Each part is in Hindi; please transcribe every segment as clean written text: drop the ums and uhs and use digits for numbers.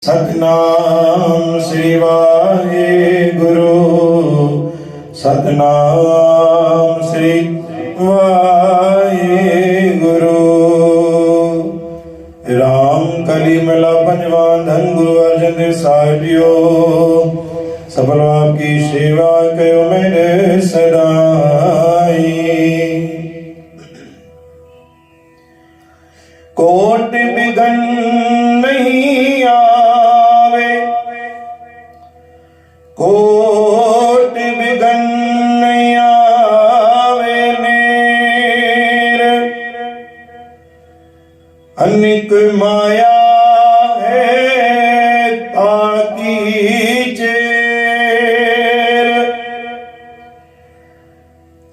सतनाम श्री वाहेगुरु। सतनाम श्री वाहेगुरु। राम कली मिला पंजवान धन गुरु अर्जन देव साहिबियो। सफल आपकी सेवा कयो मेरे सदाई। कोट बिगन नहीं आवे, कोट बिगन नहीं आवे नेर। अनिक माया है ताकी चेर।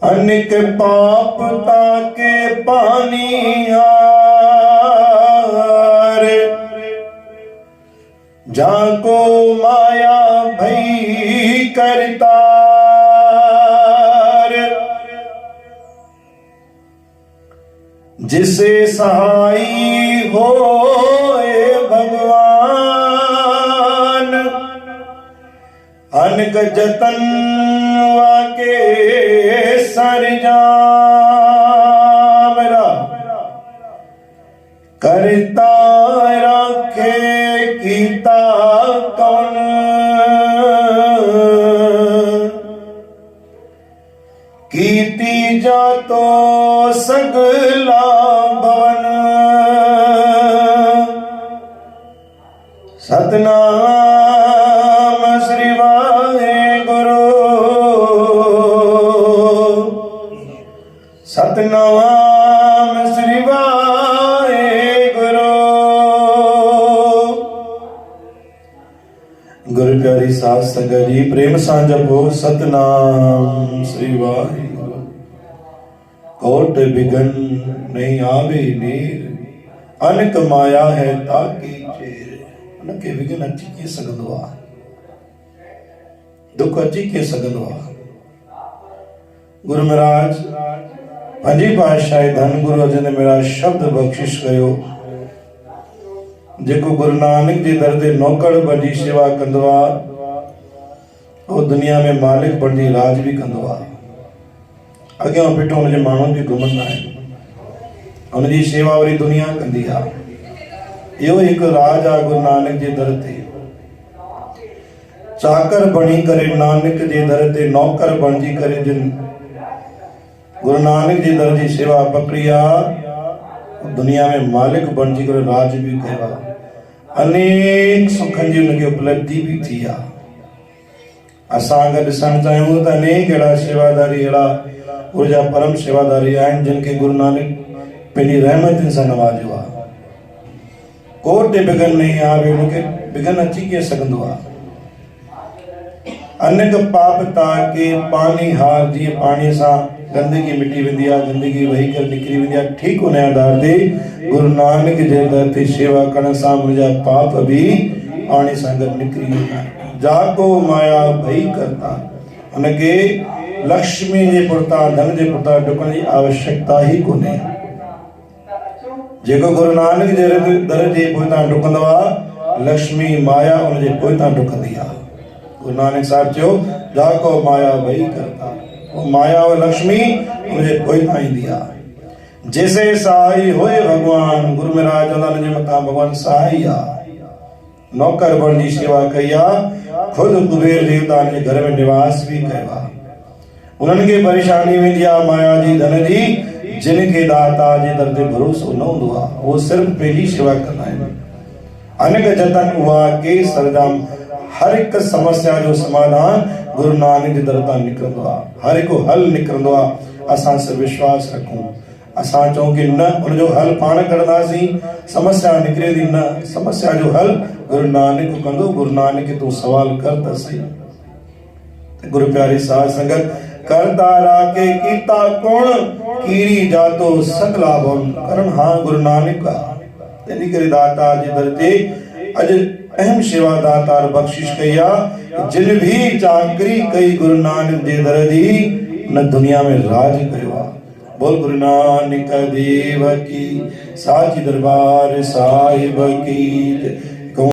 अनिक पाप ताके पानी जाको माया भई करतार। जिसे सहाई होए भगवान। अनक जतन वाके सरजामरा। करता राखे कीता कौन। कीती जातो सगला भवन। सतनाम श्री वाहेगुरु। सतनाम श्री गुरु प्यारी साध संगत जी प्रेम सां जपो सतनाम श्री वाहेगुरु। कोट बिगन नहीं आवे नेर। अनक माया है ताकी चेर। उनके विघन अची के सघंदो आहे, दुख अची के सघंदो आहे। गुरु महाराज पंजी पातशाही धन गुरु अर्जन देव महाराज शब्द बख्शिश कयो। जेको गुरु नानक जे दर ते नौकर बणजी सेवा कंदो आहे, वो दुनिया में मालिक बणजी राज भी कंदो आहे। अॻियां पिठो हुनजे माण्हू भी घुमंदा आहिनि, हुनजी सेवा वरी दुनिया कंदी आहे। इहो हिकु राज आहे गुरु नानक जे दर ते। चाकर बणी करे नानक जे दर ते नौकर बणजी करे जिन गुरु नानक जे दर जी सेवा पकड़ी आहे, दुनिया में मालिक बणजी करे राज भी कयो आहे। अनेक सुखनि जी उनखे उपलब्धि भी थी आहे। असां अगरि ॾिसणु चाहियूं त अनेक अहिड़ा सेवादारी, अहिड़ा उनजा परम सेवादारी आहिनि जिन खे गुरु नानक पंहिंजी रहमतुनि सां नवाज़ियो आहे। कोट बिगन नहीं आवे, उनखे बिगन अची के सघंदो आहे। अनक पाप ताके पानी हार। जीअं पाणीअ सां गंदगी मिटी वेंदी आहे, गंदगी वही करे निकिरी वेंदी आहे, ठीक उन आधार ते गुरु नानक जे दर ते सेवा करण सां मुंहिंजा पाप भी पाणी सां गॾु निकिरी वेंदा आहिनि। जाको माया भई करता। उनखे लक्ष्मी जे पुरतां, धन जे पुरतां डुकण जी आवश्यकता ही कोन्हे। जेको गुरु नानक जे दर जे पोइतां डुकंदो आहे, लक्ष्मी माया उनजे पोइतां डुकंदी आहे। गुरु नानक साहिब चयो जाको माया भई करता। माया और लक्ष्मी मुझे कोई नहीं दिया। जैसे सहाय होए भगवान। गुरु महाराज जे मथा भगवान सहाय आ। नौकर बणजी सेवा कई आ। खुद कुबेर देवता जे घर में निवास भी कयो। उन्हनि खे परेशानी वेंदी आ माया जी, धन जी। जिन खे दाता जे दर ते भरोसो न हूंदो आ, वो सिर्फ पंहिंजी सेवा कंदा आहिनि। अनक जतन उहा के सरदाम। हर एक समस्या जो समाधान गुरु नानक जे दर तां निकिरंदो आहे। हर हिकु हल निकिरंदो आहे। असां सिर्फ विश्वास रखूं। असां चऊं कि न, उनजो हल पाण कढंदासीं, समस्या निकिरे थी। न, समस्या जो हल गुरु नानक कंदो। गुरु नानक खे तूं सवाल कर त सही। गुरु प्यारी साध संगत करता राखे कीता कौन। कीरी जातो सगला भवन। करण हाँ गुरु नानक आहे। तंहिंजे करे दाता जे दर ते अॼु अहम सेवा दातार बख्शिश कई आहे। जिन भी चाकरी कई गुरु नानक जे दर जी, न दुनिया में राज कयो आहे। बोल गुरु नानक देव की, साची दरबार साहिब की।